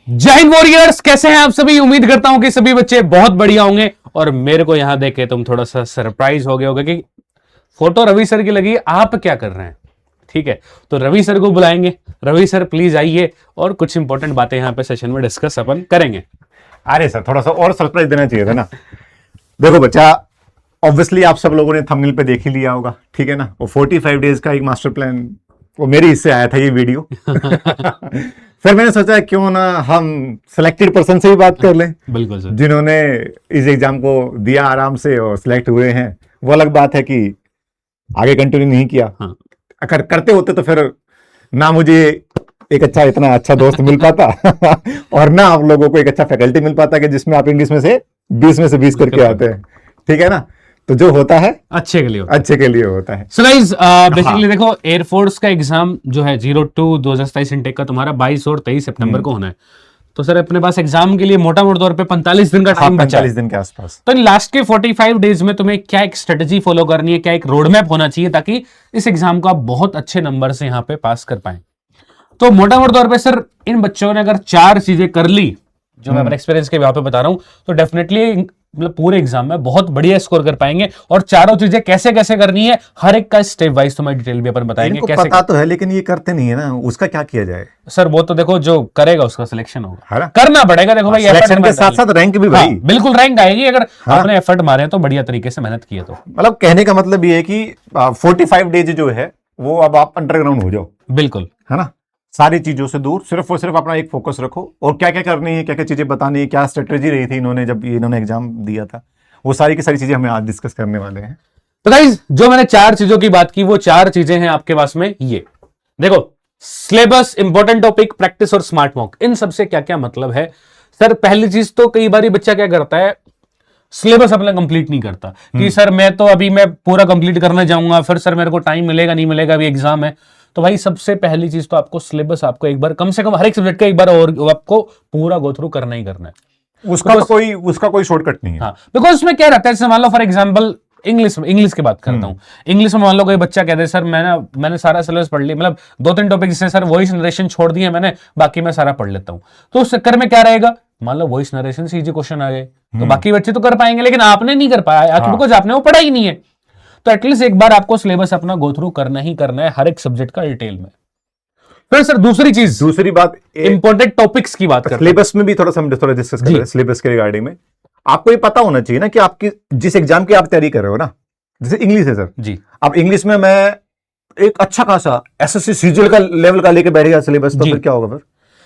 जय हिंद वॉरियर्स, कैसे हैं आप सभी। उम्मीद करता हूं कि सभी बच्चे बहुत बढ़िया होंगे। और मेरे को यहां देख के तुम थोड़ा सा सरप्राइज हो गए होगे कि फोटो रवि सर की लगी, आप क्या कर रहे हैं। ठीक है, तो रवि सर को बुलाएंगे। रवि सर प्लीज आइए और कुछ इंपॉर्टेंट बातें यहां पे सेशन में डिस्कस अपन करेंगे। अरे सर, थोड़ा सा और सरप्राइज देना चाहिए था ना। देखो बच्चा, ऑब्वियसली आप सब लोगों ने थंबनेल पे देख ही लिया होगा, ठीक है ना। वो 45 डेज का एक मास्टर प्लान, वो मेरे इससे आया था ये वीडियो। फिर मैंने सोचा क्यों ना हम सिलेक्टेड पर्सन से ही बात कर लें, बिल्कुल सर, जिन्होंने इस एग्जाम को दिया आराम से और सिलेक्ट हुए हैं। वो अलग बात है कि आगे कंटिन्यू नहीं किया। हाँ। अगर करते होते तो फिर ना मुझे एक इतना अच्छा दोस्त मिल पाता और ना आप लोगों को एक अच्छा फैकल्टी मिल पाता कि जिसमें आप इंग्लिश में से 20 में से 20 करके आते हैं। ठीक है ना, तो जो होता है अच्छे के लिए होता है। सो गाइस, बेसिकली देखो, एयरफोर्स का एग्जाम जो है 02/2027 इनटेक का तुम्हारा 22 और 23 सितंबर को होना है। तो सर अपने पास एग्जाम के लिए मोटा मोटा तौर पे 45 दिन का टाइम बचा है। 45 दिन के आसपास। तो इन लास्ट के 45 डेज में तुम्हें क्या एक स्ट्रेटेजी फॉलो करनी है, क्या एक रोड मैप होना चाहिए ताकि इस एग्जाम को आप बहुत अच्छे नंबर से यहाँ पे पास कर पाए। तो मोटा मोटा तौर पे सर इन बच्चों ने अगर 4 चीजें कर ली, जो मैं अपने एक्सपीरियंस के यहाँ पे बता रहा हूं, तो डेफिनेटली मतलब पूरे एग्जाम में बहुत बढ़िया स्कोर कर पाएंगे। और चारों चीजें कैसे कैसे करनी है, हर एक का स्टेप वाइज तुम्हें डिटेल भी अपन बताएंगे। कैसे पता तो है, लेकिन ये करते नहीं है ना, उसका क्या किया जाए। सर वो तो देखो, जो करेगा उसका सिलेक्शन होगा, है करना पड़ेगा। देखो भाई, सिलेक्शन के साथ साथ रैंक भी भाई। बिल्कुल रैंक आएगी अगर आपने एफर्ट मारे तो, बढ़िया तरीके से मेहनत की है तो। मतलब कहने का मतलब ये है कि 45 डेज जो है वो अब आप अंडरग्राउंड हो जाओ। बिल्कुल, है ना, सारी चीजों से दूर, सिर्फ और सिर्फ अपना एक फोकस रखो। और क्या क्या करनी है, क्या क्या चीजें बतानी है, क्या स्ट्रेटेजी रही थी इन्होंने जब इन्होंने एग्जाम दिया था, वो सारी की सारी चीजें हमें आज डिस्कस करने वाले हैं। तो गाइस, जो मैंने 4 चीजों की बात की, वो 4 चीजें हैं आपके पास में। ये देखो, सिलेबस, इंपॉर्टेंट टॉपिक, प्रैक्टिस और स्मार्ट मॉक। इन सबसे क्या क्या मतलब है सर। पहली चीज तो कई बार बच्चा क्या करता है, सिलेबस अपना कंप्लीट नहीं करता कि सर मैं तो अभी मैं पूरा कंप्लीट करने जाऊंगा, फिर सर मेरे को टाइम मिलेगा नहीं मिलेगा, अभी एग्जाम है। तो भाई सबसे पहली चीज तो आपको सिलेबस, आपको एक बार कम से कम हर एक सब्जेक्ट का एक बार और आपको पूरा गो थ्रू करना ही करना है। उसका कोई शॉर्टकट नहीं है। हाँ, बिकॉज उसमें क्या रहता है, जैसे मान लो फॉर एग्जाम्पल इंग्लिश की बात करता हूँ। इंग्लिश में मान लो कोई बच्चा कहते हैं सर मैंने सारा सिलेबस पढ़ लिया, मतलब 2-3 टॉपिक जैसे सर वॉइस नरेशन छोड़ दिए मैंने, बाकी मैं सारा पढ़ लेता हूँ। तो उस चक्कर में क्या रहेगा, मान लो वॉइस नरेशन से इजी क्वेश्चन आ गए तो बाकी बच्चे तो कर पाएंगे, लेकिन आपने नहीं कर पाया बिकॉज आपने वो पढ़ा ही नहीं है। तो एटलीस्ट एक बार आपको सिलेबस अपना गो थ्रू करना ही करना है, हर एक सब्जेक्ट का डिटेल में। फिर सर दूसरी बात, इंपॉर्टेंट टॉपिक्स की बात करते हैं। सिलेबस में भी हम थोड़ा डिस्कस कर रहे हैं। सिलेबस के रिगार्डिंग में आपको ये पता होना चाहिए ना कि आपकी जिस एग्जाम की आप तैयारी कर रहे हो ना, जैसे इंग्लिश है सर जी, अब इंग्लिश में मैं एक अच्छा खासा एसएससी सीजीएल का लेवल का लेके बैठ गया सिलेबस, तो फिर क्या होगा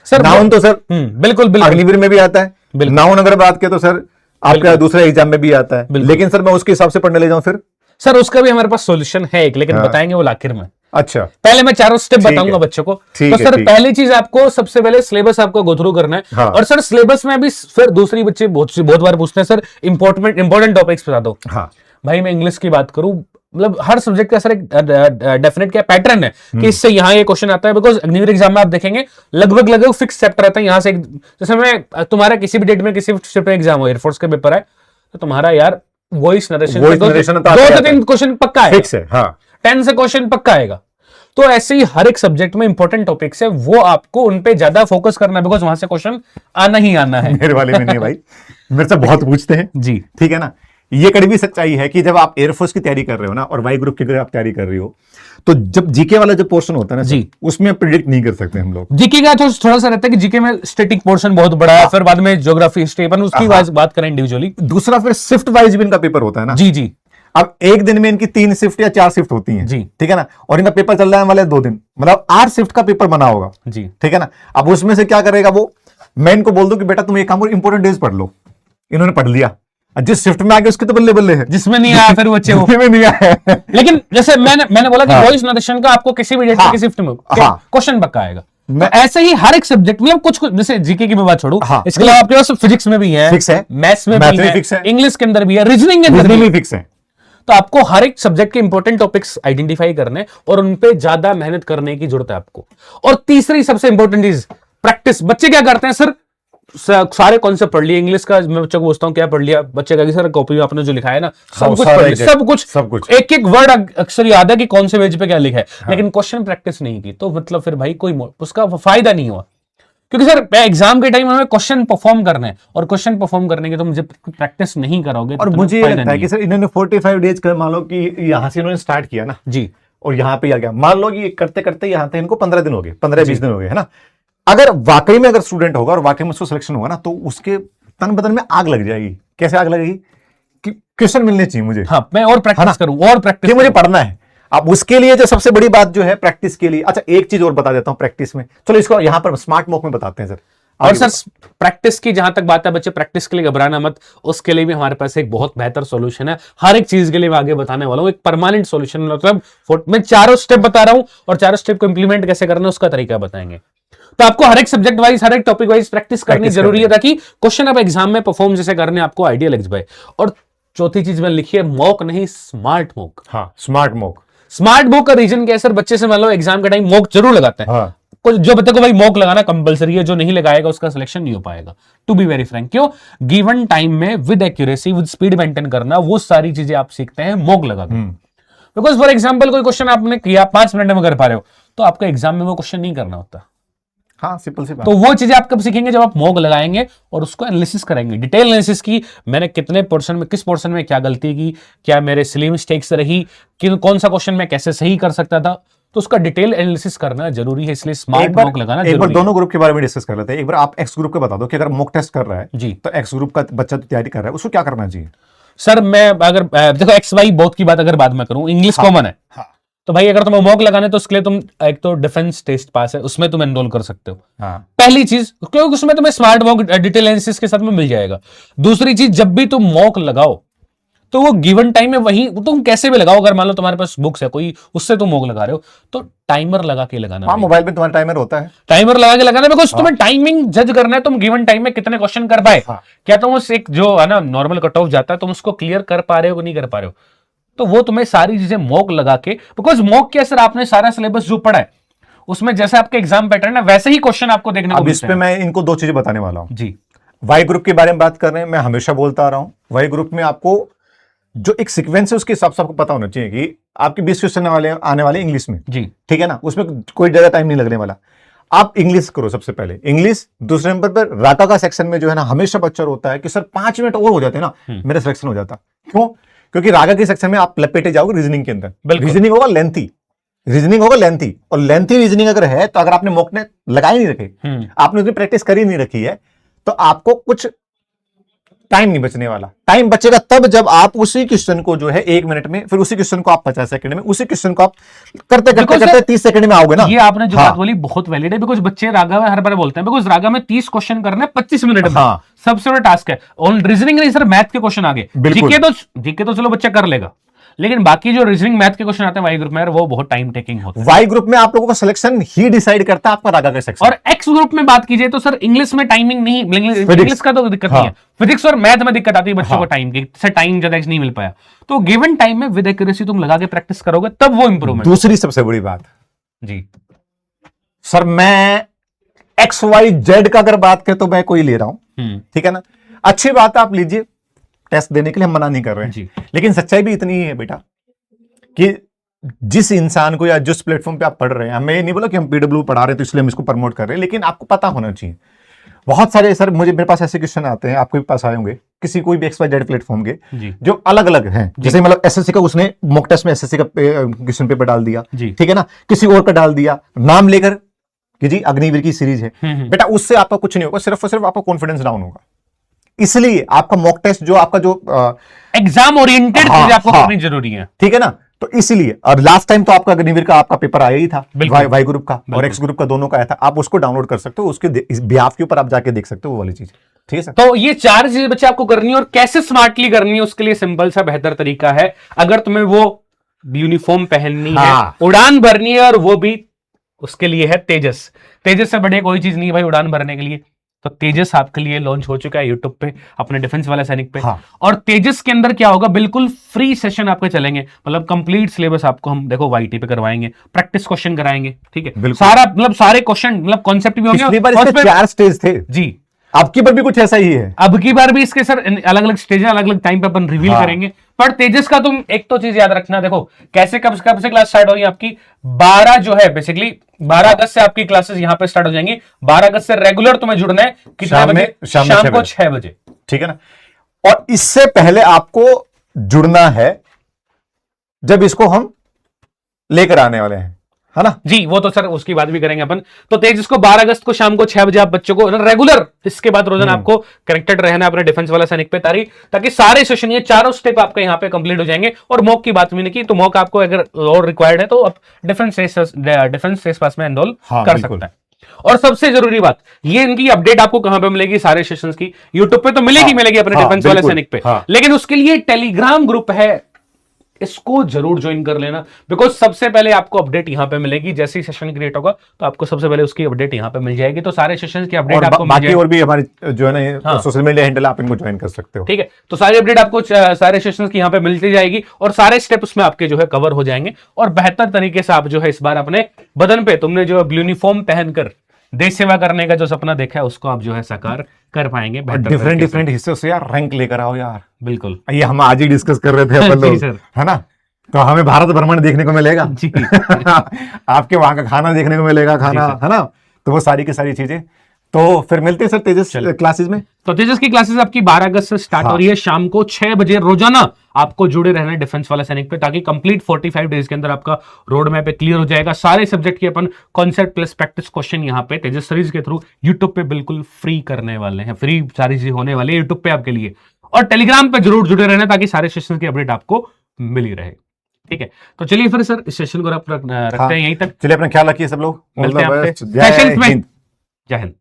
सर। नाउन तो सर बिल्कुल अग्निवीर में भी आता है। नाउन अगर बात करें तो सर आपका दूसरे एग्जाम में भी आता है, लेकिन सर मैं उसके हिसाब से पढ़ने ले जाऊं फिर सर उसका भी हमारे पास सॉल्यूशन है एक, लेकिन बताएंगे वो आखिर में। अच्छा, पहले मैं 4 स्टेप बताऊंगा बच्चों को। तो सर पहली चीज, आपको सबसे पहले सिलेबस आपको गो थ्रू करना है। हाँ। और सर सिलेबस में भी फिर दूसरी बच्चे बहुत बार पूछते हैं सर इंपॉर्टेंट टॉपिक्स बता दो। हाँ। भाई मैं इंग्लिश की बात करूं, मतलब हर सब्जेक्ट का सर एक डेफिनेट क्या पैटर्न है कि इससे यहाँ ये क्वेश्चन आता है। बिकॉज अग्निवीर एग्जाम में आप देखेंगे लगभग फिक्स चैप्टर रहता है यहाँ से। जैसे मैं तुम्हारा किसी भी डेट में किसी भी एग्जाम हो, एयरफोर्स का पेपर है, तो तुम्हारा यार वॉइस नरेशन 2-3 क्वेश्चन पक्का है, 10 से क्वेश्चन पक्का आएगा। तो ऐसे ही हर एक सब्जेक्ट में इंपॉर्टेंट टॉपिक्स है, वो आपको उन पे ज्यादा फोकस करना है, बिकॉज वहां से क्वेश्चन आना ही आना है। मेरे वाले में नहीं है भाई, मेरे से बहुत पूछते हैं जी, ठीक है ना। ये कड़वी सच्चाई है कि जब आप एयरफोर्स की तैयारी कर रहे हो ना, और वाई ग्रुप की आप तैयारी कर रही हो, तो जब जीके वाला जो पोर्शन होता है ना जी, उसमें प्रिडिक्ट नहीं कर सकते हम लोग। जीके का तो थोड़ा सा रहता है कि जीके में स्टैटिक पोर्शन बहुत बड़ा है, फिर बाद में ज्योग्राफी हिस्ट्री, अपन उसकी बात करें इंडिविजुअली। दूसरा फिर शिफ्ट वाइज भी इनका पेपर होता है ना जी जी। अब एक दिन में इनकी 3 शिफ्ट या 4 शिफ्ट होती हैं जी, ठीक है ना। और इनका पेपर चल रहा है वाले 2 दिन, मतलब 8 शिफ्ट का पेपर बना होगा जी, ठीक है ना। अब उसमें से क्या करेगा वो, मैं इनको बोल दूं कि बेटा तुम एक काम करो, इंपोर्टेंट डेज पढ़ लो। इन्होंने पढ़ लिया, जिस शिफ्ट में आ गए उसके तो बल्ले बल्ले है, जिसमें नहीं आया फिर बच्चे वो में नहीं आया। लेकिन जैसे मैंने बोला कि वॉइस नरेशन का आपको किसी भी डेट की शिफ्ट में क्वेश्चन पक्का आएगा। ऐसे ही हर एक सब्जेक्ट, मतलब कुछ जैसे जीके की मैं बात छोड़ू, इसके अलावा आपके पास फिजिक्स में भी है, मैथ्स में भी है, इंग्लिश के अंदर भी है, रीजनिंग के अंदर भी फिक्स है। तो आपको हर एक सब्जेक्ट के इंपॉर्टेंट टॉपिक्स आइडेंटिफाई करने और उन पे ज्यादा मेहनत करने की जरूरत है आपको। और तीसरी सबसे इंपॉर्टेंट चीज, प्रैक्टिस। बच्चे क्या करते हैं सर, सारे कॉन्सेप्ट पढ़ लिए इंग्लिश का, मैं बच्चे को पूछता हूँ क्या पढ़ लिया, बच्चे का सर कॉपी में आपने जो लिखा है ना सब कुछ पढ़ लिया, सब कुछ एक एक वर्ड अक्सर याद है कि कौन से पेज पे क्या लिखा है, लेकिन क्वेश्चन प्रैक्टिस नहीं की, तो मतलब फिर भाई कोई उसका फायदा नहीं हुआ। क्योंकि सर एग्जाम के टाइम हमें क्वेश्चन परफॉर्म करना है, और क्वेश्चन परफॉर्म करने के तो मुझे प्रैक्टिस नहीं करोगे और मुझे ये लगता है कि सर इन्होंने 45 डेज कर, मान लो कि यहाँ से इन्होंने स्टार्ट किया ना जी, और यहाँ पे आ गया, मान लो कि करते करते यहाँ तक इनको 15 दिन हो गए, 15-20 दिन हो गए, है ना। अगर वाकई में अगर स्टूडेंट होगा और वाकई में उसको सिलेक्शन होगा ना, तो उसके तन बदन में आग लग जाएगी। कैसे आग लगेगी? कि क्वेश्चन मिलने चाहिए मुझे, हाँ, मैं और प्रैक्टिस करूं, और प्रैक्टिस मुझे पढ़ना है। अब उसके लिए जो सबसे बड़ी बात जो है प्रैक्टिस के लिए, अच्छा एक चीज और बता देता हूं प्रैक्टिस में, चलो इसको यहाँ पर स्मार्ट मॉक में बताते हैं सर। और सर प्रैक्टिस की जहां तक बात है, बच्चे प्रैक्टिस के लिए घबराना मत, उसके लिए भी हमारे पास एक बहुत बेहतर सॉल्यूशन है। हर एक चीज के लिए मैं आगे बताने वाला हूं एक परमानेंट सॉल्यूशन, मतलब मैं चारों स्टेप बता रहा हूं, और चारों स्टेप को इंप्लीमेंट कैसे करना है उसका तरीका बताएंगे। तो आपको हर एक सब्जेक्ट वाइज, हर एक टॉपिक वाइज प्रैक्टिस करनी जरूरी है, ताकि क्वेश्चन आप एग्जाम में परफॉर्म जैसे करने आपको आइडिया लग जाए। और चौथी चीज में लिखी है मॉक नहीं, स्मार्ट मॉक। हाँ, स्मार्ट मॉक। स्मार्ट मॉक का रीजन क्या है सर? बच्चे से मान लो एग्जाम के टाइम मॉक जरूर लगाते हैं, हाँ। कुछ जो बच्चे को भाई मॉक लगाना कंपलसरी है, जो नहीं लगाएगा उसका सिलेक्शन नहीं हो पाएगा। टू बी वेरी फ्रैंक, क्यों? गिवन टाइम में with accuracy, with speed maintain करना, वो सारी चीजें आप सीखते हैं मॉक लगा के। बिकॉज फॉर एग्जाम्पल कोई क्वेश्चन आपने किया 5 मिनट में कर पा रहे हो, तो आपको एग्जाम में वो क्वेश्चन नहीं करना होता। हाँ, सिंपल सी बात। तो वो चीजें आप कब सीखेंगे? जब आप मॉक लगाएंगे और उसको एनालिसिस करेंगे, डिटेल एनालिसिस की, मैंने कितने पोर्शन में, किस पोर्शन में क्या गलती की, क्या मेरे सिली मिस्टेक्स रही, कि कौन सा क्वेश्चन मैं कैसे सही कर सकता था, तो उसका डिटेल एनालिसिस करना जरूरी है। इसलिए स्मार्ट मॉक लगाना जरूरी है। एक बार दोनों ग्रुप के बारे में डिस्कस कर लेते हैं। एक बार आप एक्स ग्रुप के बता दो कि अगर मॉक टेस्ट कर रहा है जी, तो एक्स ग्रुप का बच्चा तो तैयारी कर रहा है, उसको क्या करना चाहिए? सर मैं अगर देखो एक्स वाई बोथ की बात अगर बाद में करूं, इंग्लिश कॉमन है, तो भाई अगर तुम्हें मॉक लगाने तो उसके लिए तुम एक तो डिफेंस टेस्ट पास है, उसमें तुम एनरोल कर सकते हो। हाँ। पहली चीज, क्योंकि उसमें तुम्हें स्मार्ट मॉक डिटेल एनालिसिस के साथ में मिल जाएगा। दूसरी चीज, जब भी तुम मॉक लगाओ तो वो गिवन टाइम में वही तुम कैसे भी लगाओ, अगर मान लो तुम्हारे पास बुक्स है कोई, उससे तुम मॉक लगा रहे हो, तो टाइमर लगा के लगाना। हाँ, मोबाइल में तुम्हारा टाइमर होता है, टाइमर लगा के लगाना, बिकॉज तुम्हें टाइमिंग जज करना है, तुम गिवन टाइम में कितने क्वेश्चन कर पाए। हाँ। क्या तुम उस एक जो है ना नॉर्मल कट ऑफ जाता है, तुम उसको क्लियर कर पा रहे हो कि नहीं कर पा रहे हो? तो वो तुम्हें सारी चीजें मॉक लगा के, बिकॉज मॉक क्या सर, आपने सारा सिलेबस जो पढ़ा है उसमें जैसे आपके एग्जाम पैटर्न है वैसे ही क्वेश्चन आपको देखने को मिलते हैं। इस पे मैं इनको 2 चीजें बताने वाला हूं जी। वाई ग्रुप के बारे में बात कर रहे हैं, मैं हमेशा बोलता आ रहा हूं, वाई ग्रुप में आपको जो एक सीक्वेंस है उसके हिसाब से आपको पता होना चाहिए कि आपके 20 क्वेश्चन आने वाले इंग्लिश में जी, ठीक है ना, उसमें कोई ज्यादा टाइम नहीं लगने वाला। आप इंग्लिश करो सबसे पहले, इंग्लिश। दूसरे नंबर पर राका का सेक्शन में जो है ना, हमेशा बच्चा होता है कि सर 5 मिनट और हो जाते ना, मेरा सिलेक्शन हो जाता। क्यों? क्योंकि रागा के सेक्शन में आप लपेटे जाओगे रीजनिंग के अंदर। रीजनिंग होगा लेंथी, और लेंथी रीजनिंग अगर है, तो अगर आपने मॉक ने लगाए नहीं रखे, आपने उसकी प्रैक्टिस करी नहीं रखी है, तो आपको कुछ टाइम नहीं बचने वाला। टाइम बचेगा तब जब आप उसी क्वेश्चन को जो है 1 मिनट में, फिर उसी क्वेश्चन को आप 50 सेकंड में, उसी क्वेश्चन को आप करते 30 सेकंड में आओगे ना। ये आपने जो बात बोली बहुत वैलिड है, बिकॉज बच्चे रागा में हर बार बोलते हैं, बिकॉज रागा में 30 क्वेश्चन करने 25 मिनट में। हाँ। सबसे बड़ा टास्क है। और रीजनिंग नहीं सर, मैथ के क्वेश्चन आगे, जीके तो चलो बच्चा कर लेगा, लेकिन बाकी जो रीजनिंग मैथ के क्वेश्चन आते हैं वाई ग्रुप में, वो बहुत टाइम टेकिंग होता है। वाई ग्रुप में आप लोगों का सिलेक्शन ही डिसाइड करता है आपका रागा का सेक्शन। और एक्स ग्रुप में बात कीजिए तो सर इंग्लिश में टाइमिंग नहीं, इंग्लिश का तो दिक्कत नहीं है, फिजिक्स और मैथ में दिक्कत आती है बच्चों को टाइम की, टाइम ज्यादा नहीं मिल पाया। तो गिवन टाइम में विद एक्यूरेसी तुम लगा के प्रैक्टिस करोगे, तब वो इंप्रूवमेंट। दूसरी सबसे बड़ी बात जी सर, मैं XYZ का अगर बात करें तो मैं कोई ले रहा हूं, ठीक है ना, अच्छी बात आप लीजिए, टेस्ट देने के लिए हम मना नहीं कर रहे हैं, लेकिन सच्चाई भी इतनी ही है बेटा कि जिस इंसान को या जिस प्लेटफॉर्म पे आप पढ़ रहे हैं, हमें ये नहीं बोला कि हम PW पढ़ा रहे हैं तो इसलिए हम इसको प्रमोट कर रहे हैं, लेकिन आपको पता होना चाहिए। बहुत सारे सर मेरे पास ऐसे क्वेश्चन आते हैं, आपके भी पास आए होंगे, किसी कोई भी XYZ प्लेटफॉर्म के जो अलग अलग हैं, जैसे मतलब SSC का उसने मॉक टेस्ट में SSC का क्वेश्चन पेपर डाल दिया, ठीक है ना, किसी और का डाल दिया, नाम लेकर कि जी अग्निवीर की सीरीज है, बेटा उससे आपका कुछ नहीं होगा, सिर्फ और सिर्फ आपका कॉन्फिडेंस डाउन होगा। इसलिए आपका मॉक टेस्ट जो आपका जो एग्जाम ओरिएंटेड चीजें आपको करनी जरूरी है, ठीक है ना। तो इसलिए, और लास्ट टाइम तो आपका अग्निवीर का आपका पेपर आया ही था, वाई ग्रुप का और एक्स ग्रुप का दोनों का आया था, आप उसको डाउनलोड कर सकते हो, उसके बिहाफ के ऊपर आप जाके देख सकते हो वो वाली चीज, ठीक है सर। तो ये 4 चीजें बच्चे आपको करनी है, और कैसे स्मार्टली करनी है उसके लिए सिंपल सा बेहतर तरीका है। अगर तुम्हें वो यूनिफॉर्म पहननी है, उड़ान भरनी है, और वो भी उसके लिए है तेजस। तेजस से बड़े कोई चीज नहीं है भाई उड़ान भरने के लिए। तो तेजस आपके लिए लॉन्च हो चुका है यूट्यूब पे, अपने डिफेंस वाला सैनिक पे। और तेजस के अंदर क्या होगा, बिल्कुल फ्री सेशन आपके चलेंगे, मतलब कंप्लीट सिलेबस आपको हम देखो वाईटी पे करवाएंगे, प्रैक्टिस क्वेश्चन कराएंगे, ठीक है, सारा मतलब सारे क्वेश्चन मतलब कॉन्सेप्ट भी होंगे। 4 स्टेज थे जी, अब की बार भी कुछ ऐसा ही है? अब की बार भी इसके सर अलग अलग स्टेज अलग अलग टाइम पे अपन रिवील करेंगे। पर तेजस का तुम एक तो चीज याद रखना, देखो कैसे कब से क्लास स्टार्ट होगी आपकी, 12 जो है बेसिकली 12 अगस्त से आपकी क्लासेस यहां पे स्टार्ट हो जाएंगी। 12 अगस्त से रेगुलर तुम्हें जुड़ना है, कितने बजे? शाम को 6 बजे, ठीक है ना। और इससे पहले आपको जुड़ना है जब इसको हम लेकर आने वाले हैं, है ना जी। वो तो सर उसकी बात भी करेंगे अपन। तो तेज इसको 12 अगस्त को शाम को 6 बजे आप बच्चों को रेगुलर इसके बाद रोजाना आपको कनेक्टेड रहना अपने डिफेंस वाला सैनिक पे, ताकि सारे सेशन ये चारों स्टेप आपके यहाँ पे कंप्लीट हो जाएंगे। और मॉक की बात भी नहीं की, तो मॉक आपको अगर और रिक्वायर्ड है तो आप डिफेंस फेस पास में एनरोल कर सकता है। और सबसे जरूरी बात, ये इनकी अपडेट आपको कहां पे मिलेगी सारे सेशंस की? यूट्यूब पे तो मिलेगी अपने डिफेंस वाले सैनिक पे, लेकिन उसके लिए टेलीग्राम ग्रुप है, इसको जरूर ज्वाइन कर लेना। बिकॉज सबसे पहले आपको अपडेट यहां पे मिलेगी, जैसे ही सेशन क्रिएट होगा तो आपको सबसे पहले उसकी अपडेट यहां पे मिल जाएगी। तो सारे सेशंस की अपडेट आपको मिल जाएगी। और भी हमारे जो है ना सोशल मीडिया हैंडल आप इनको ज्वाइन कर सकते हो, ठीक है। तो सारी अपडेट आपको सारे सेशंस की यहां पे मिलती जाएगी और सारे स्टेप उसमें आपके जो है कवर हो जाएंगे। और बेहतर तरीके से आप जो है इस बार अपने बदन पे तुमने जो ब्लू यूनिफॉर्म पहनकर देश सेवा करने का जो सपना देखा है उसको आप जो है साकार कर पाएंगे। डिफरेंट हिस्सों से यार रैंक लेकर आओ यार। बिल्कुल, ये हम आज ही डिस्कस कर रहे थे अपन लोग, है ना। तो हमें भारत भ्रमण देखने को मिलेगा जी आपके वहां का खाना देखने को मिलेगा, खाना, है ना। तो वो सारी की सारी चीजें। तो फिर मिलते हैं सर तेजस क्लासेस में। तो तेजस की क्लासेस आपकी 12 अगस्त से स्टार्ट हो रही है, शाम को 6 बजे रोजाना आपको जुड़े रहना है डिफेंस वाला सैनिक पे, ताकि कंप्लीट 45 डेज के अंदर आपका रोड मैप क्लियर हो जाएगा। सारे सब्जेक्ट के अपन कॉन्सेप्ट प्लस प्रैक्टिस क्वेश्चन यहाँ पे तेजस सीरीज के थ्रू यूट्यूब पे बिल्कुल फ्री करने वाले हैं। फ्री सारी चीजें होने वाली है यूट्यूब पे आपके लिए। और टेलीग्राम पे जरूर जुड़े रहना ताकि सारे सेशन की अपडेट आपको मिली रहे, ठीक है। तो चलिए फिर सर इस सेशन को रखते हैं यहीं तक। चलिए अपना ख्याल रखिए सब लोग। मिलते हैं आपसे सेशंस में। जय हिंद।